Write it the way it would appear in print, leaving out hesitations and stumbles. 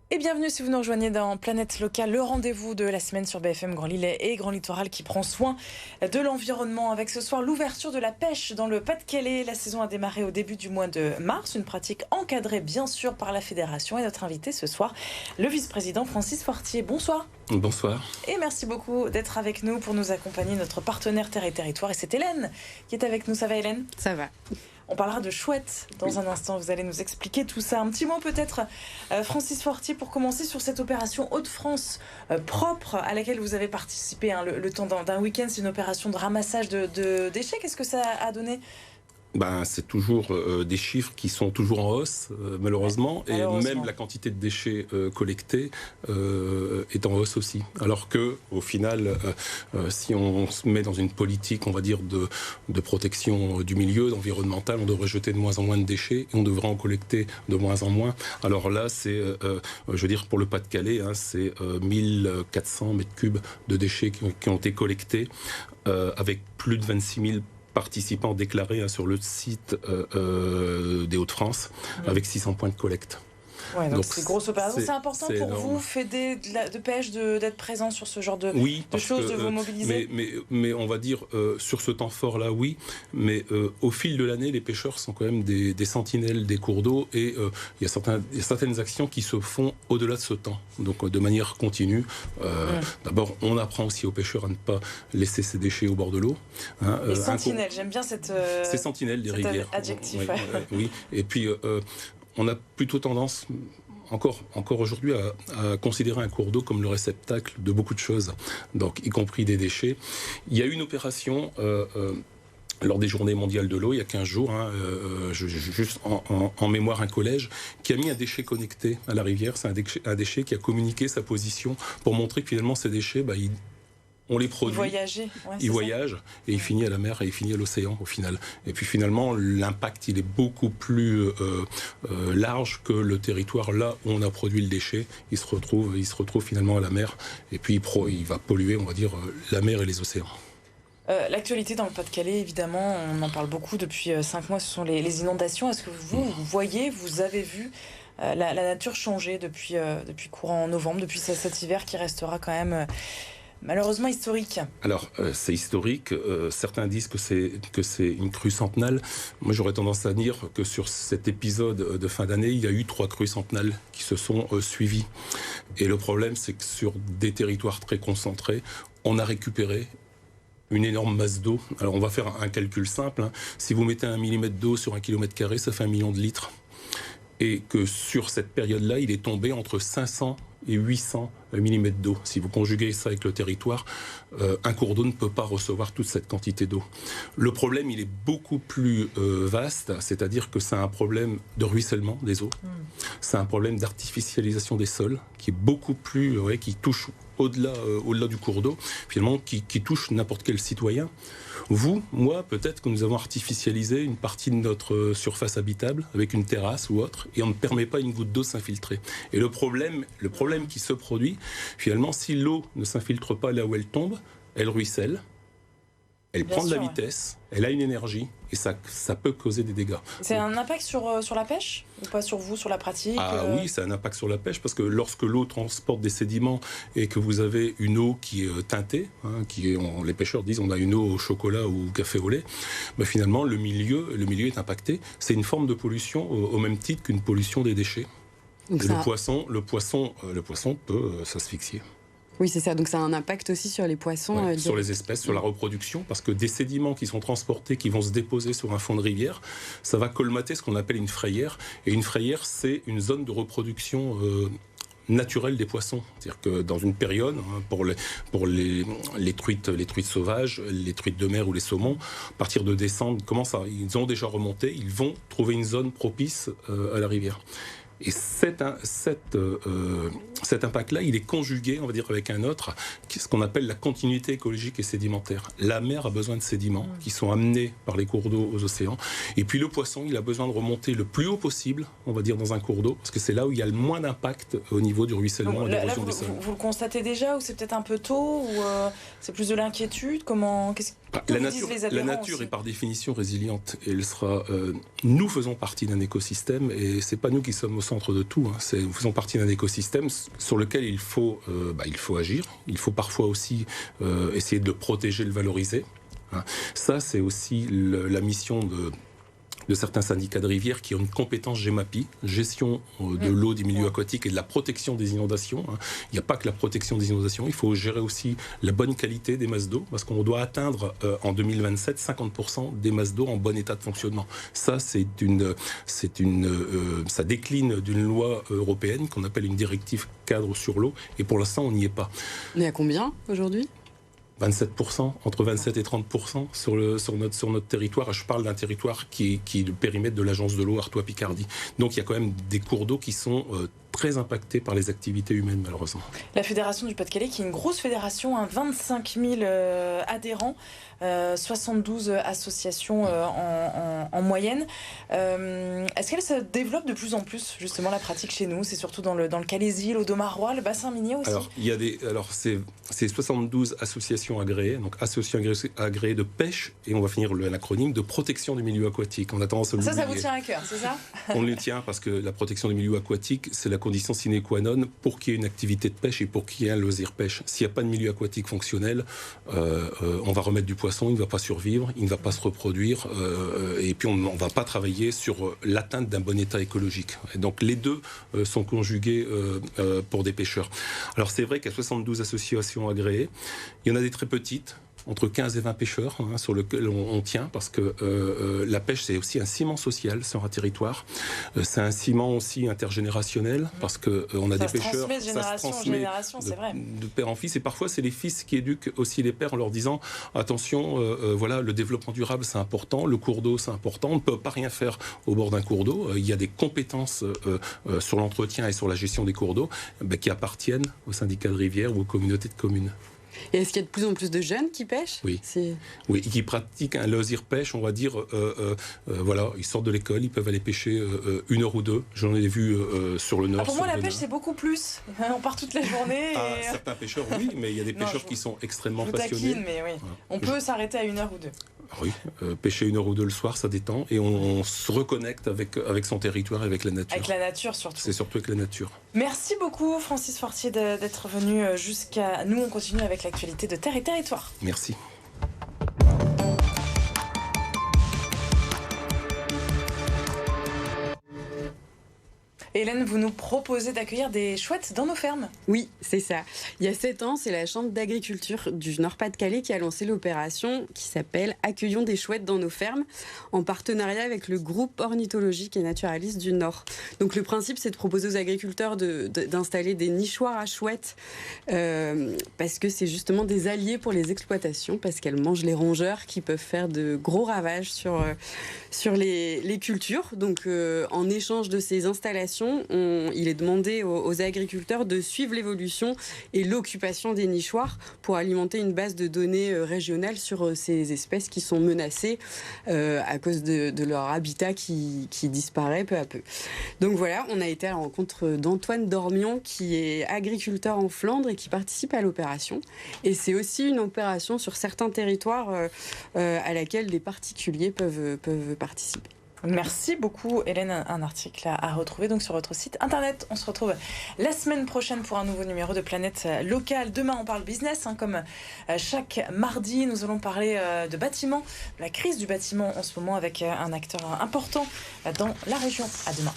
Et bienvenue si vous nous rejoignez dans Planète Locale, le rendez-vous de la semaine sur BFM Grand Lille et Grand Littoral qui prend soin de l'environnement. Avec ce soir l'ouverture de la pêche dans le Pas-de-Calais. La saison a démarré au début du mois de mars, une pratique encadrée bien sûr par la fédération. Et notre invité ce soir, le vice-président Francis Fortier. Bonsoir. Bonsoir. Et merci beaucoup d'être avec nous pour nous accompagner, notre partenaire Terre et Territoire. Et c'est Hélène qui est avec nous. Ça va Hélène ? Ça va. On parlera de chouettes dans un instant, vous allez nous expliquer tout ça. Un petit mot peut-être, Francis Fortier, pour commencer sur cette opération Hauts-de-France propre à laquelle vous avez participé le temps d'un week-end. C'est une opération de ramassage de déchets. Qu'est-ce que ça a donné ? C'est toujours des chiffres qui sont toujours en hausse, malheureusement, et même la quantité de déchets collectés est en hausse aussi. Alors que, au final, si on se met dans une politique, on va dire, de protection du milieu, d'environnemental, on devrait jeter de moins en moins de déchets et on devrait en collecter de moins en moins. Alors là, c'est, je veux dire, pour le Pas-de-Calais, c'est 1400 mètres cubes de déchets qui ont été collectés avec plus de 26 000 participants déclarés sur le site des Hauts-de-France, avec 600 points de collecte. Ouais, donc c'est une grosse opération. C'est important pour vous, fédé de pêche, d'être présent sur ce genre de choses, de vous mobiliser. Mais on va dire, sur ce temps fort-là, oui. Mais au fil de l'année, les pêcheurs sont quand même des sentinelles des cours d'eau. Et il y a certaines actions qui se font au-delà de ce temps. Donc de manière continue. D'abord, on apprend aussi aux pêcheurs à ne pas laisser ces déchets au bord de l'eau. Les sentinelles, j'aime bien cette ces sentinelles des rivières. Adjectif. Oui. Et puis... on a plutôt tendance, encore aujourd'hui, à considérer un cours d'eau comme le réceptacle de beaucoup de choses, donc y compris des déchets. Il y a eu une opération lors des Journées mondiales de l'eau, il y a 15 jours, juste en mémoire un collège, qui a mis un déchet connecté à la rivière. C'est un déchet qui a communiqué sa position pour montrer que finalement ces déchets, on les produit, ils voyagent et ils finissent à la mer et ils finissent à l'océan au final. Et puis finalement, l'impact il est beaucoup plus large que le territoire là où on a produit le déchet. Il se retrouve finalement à la mer et puis il va polluer, on va dire, la mer et les océans. L'actualité dans le Pas-de-Calais, évidemment, on en parle beaucoup depuis 5 mois, ce sont les inondations. Est-ce que vous avez vu la nature changer depuis courant novembre, depuis cet hiver qui restera quand même... malheureusement historique. Alors, c'est historique. Certains disent que c'est une crue centenale. Moi, j'aurais tendance à dire que sur cet épisode de fin d'année, il y a eu 3 crues centenales qui se sont suivies. Et le problème, c'est que sur des territoires très concentrés, on a récupéré une énorme masse d'eau. Alors, on va faire un calcul simple. Si vous mettez 1 millimètre d'eau sur 1 kilomètre carré, ça fait 1 million de litres. Et que sur cette période-là, il est tombé entre 500 et 800 mm d'eau. Si vous conjuguez ça avec le territoire, un cours d'eau ne peut pas recevoir toute cette quantité d'eau. Le problème, il est beaucoup plus vaste, c'est-à-dire que c'est un problème de ruissellement des eaux. C'est un problème d'artificialisation des sols qui est beaucoup plus, qui touche au-delà du cours d'eau, finalement, qui touche n'importe quel citoyen. Vous, moi, peut-être que nous avons artificialisé une partie de notre surface habitable avec une terrasse ou autre, et on ne permet pas à une goutte d'eau de s'infiltrer. Et le problème qui se produit, finalement, si l'eau ne s'infiltre pas là où elle tombe, elle ruisselle, elle prend de la vitesse, elle a une énergie, et ça peut causer des dégâts. C'est un impact sur la pêche ou pas sur vous, sur la pratique? Oui, c'est un impact sur la pêche, parce que lorsque l'eau transporte des sédiments et que vous avez une eau qui est teintée, les pêcheurs disent on a une eau au chocolat ou au café au lait, finalement le milieu est impacté. C'est une forme de pollution au même titre qu'une pollution des déchets. Et le poisson peut s'asphyxier. Oui, c'est ça. Donc ça a un impact aussi sur les poissons. Sur les espèces, sur la reproduction, parce que des sédiments qui sont transportés, qui vont se déposer sur un fond de rivière, ça va colmater ce qu'on appelle une frayère. Et une frayère, c'est une zone de reproduction naturelle des poissons. C'est-à-dire que dans une période, pour les truites sauvages, les truites de mer ou les saumons, à partir de décembre, ils ont déjà remonté, ils vont trouver une zone propice à la rivière. Et cet impact-là, il est conjugué, on va dire, avec un autre, ce qu'on appelle la continuité écologique et sédimentaire. La mer a besoin de sédiments qui sont amenés par les cours d'eau aux océans. Et puis le poisson, il a besoin de remonter le plus haut possible, on va dire, dans un cours d'eau, parce que c'est là où il y a le moins d'impact au niveau du ruissellement et de l'érosion des sols. Vous le constatez déjà, ou c'est peut-être un peu tôt, ou c'est plus de l'inquiétude? La nature est par définition résiliente et elle sera. Nous faisons partie d'un écosystème et c'est pas nous qui sommes au centre de tout. Nous faisons partie d'un écosystème sur lequel il faut agir. Il faut parfois aussi essayer de le protéger, le valoriser. Ça, c'est aussi la mission de certains syndicats de rivières qui ont une compétence GEMAPI, gestion de l'eau, des milieux aquatiques et de la protection des inondations. Il n'y a pas que la protection des inondations, il faut gérer aussi la bonne qualité des masses d'eau, parce qu'on doit atteindre en 2027 50% des masses d'eau en bon état de fonctionnement. Ça, ça décline d'une loi européenne qu'on appelle une directive cadre sur l'eau, et pour l'instant, on n'y est pas. On est à combien aujourd'hui ? 27%, entre 27 et 30% sur notre territoire. Je parle d'un territoire qui est le périmètre de l'agence de l'eau Artois-Picardie. Donc il y a quand même des cours d'eau qui sont très impactés par les activités humaines, malheureusement. La Fédération du Pas-de-Calais, qui est une grosse fédération, 25 000 adhérents, 72 associations en moyenne. Est-ce qu'elle se développe de plus en plus, justement, la pratique chez nous ? C'est surtout dans le Calaisis, l'Audomarois, le bassin minier aussi ? C'est 72 associations agréées, donc associations agréées de pêche, et on va finir l'acronyme de protection du milieu aquatique. On a tendance à l'oublier. Ça vous tient à cœur, c'est ça ? On le tient parce que la protection du milieu aquatique, c'est la condition sine qua non pour qu'il y ait une activité de pêche et pour qu'il y ait un loisir pêche. S'il n'y a pas de milieu aquatique fonctionnel, on va remettre du poisson, il ne va pas survivre, il ne va pas se reproduire, et puis on ne va pas travailler sur l'atteinte d'un bon état écologique. Et donc les deux sont conjugués pour des pêcheurs. Alors c'est vrai qu'il y a 72 associations agréées, il y en a des très petites, entre 15 et 20 pêcheurs, sur lesquels on tient, parce que la pêche, c'est aussi un ciment social sur un territoire. C'est un ciment aussi intergénérationnel, parce qu'on a des pêcheurs... Ça se transmet de génération en génération, c'est vrai. De père en fils, et parfois, c'est les fils qui éduquent aussi les pères en leur disant « Attention, voilà, le développement durable, c'est important, le cours d'eau, c'est important, on ne peut pas rien faire au bord d'un cours d'eau. Il y a des compétences sur l'entretien et sur la gestion des cours d'eau qui appartiennent aux syndicats de rivières ou aux communautés de communes. » Et est-ce qu'il y a de plus en plus de jeunes qui pêchent ? Oui, qui pratiquent un loisir pêche, on va dire, voilà, ils sortent de l'école, ils peuvent aller pêcher 1 heure ou 2. J'en ai vu sur le nord. Pour moi, la pêche, c'est beaucoup plus. On part toute la journée. Certains pêcheurs, oui, mais il y a des pêcheurs qui sont extrêmement passionnés. Mais oui. On peut s'arrêter à 1 heure ou 2. Oui, pêcher 1 heure ou 2 le soir, ça détend, et on se reconnecte avec son territoire et avec la nature. Avec la nature, surtout. C'est surtout avec la nature. Merci beaucoup, Francis Fortier, d'être venu jusqu'à nous. On continue avec l'actualité de Terre et Territoire. Merci. Hélène, vous nous proposez d'accueillir des chouettes dans nos fermes. Oui, c'est ça. Il y a 7 ans, c'est la Chambre d'agriculture du Nord-Pas-de-Calais qui a lancé l'opération qui s'appelle « Accueillons des chouettes dans nos fermes » en partenariat avec le groupe ornithologique et naturaliste du Nord. Donc le principe, c'est de proposer aux agriculteurs d'installer des nichoirs à chouettes parce que c'est justement des alliés pour les exploitations, parce qu'elles mangent les rongeurs qui peuvent faire de gros ravages sur les cultures. Donc en échange de ces installations, il est demandé aux agriculteurs de suivre l'évolution et l'occupation des nichoirs pour alimenter une base de données régionale sur ces espèces qui sont menacées à cause de leur habitat qui disparaît peu à peu. Donc voilà, on a été à la rencontre d'Antoine Dormion qui est agriculteur en Flandre et qui participe à l'opération. Et c'est aussi une opération sur certains territoires à laquelle des particuliers peuvent participer. Merci beaucoup Hélène, un article à retrouver donc sur votre site internet. On se retrouve la semaine prochaine pour un nouveau numéro de Planète Locale. Demain on parle business, comme chaque mardi. Nous allons parler de bâtiments, de la crise du bâtiment en ce moment avec un acteur important dans la région. À demain.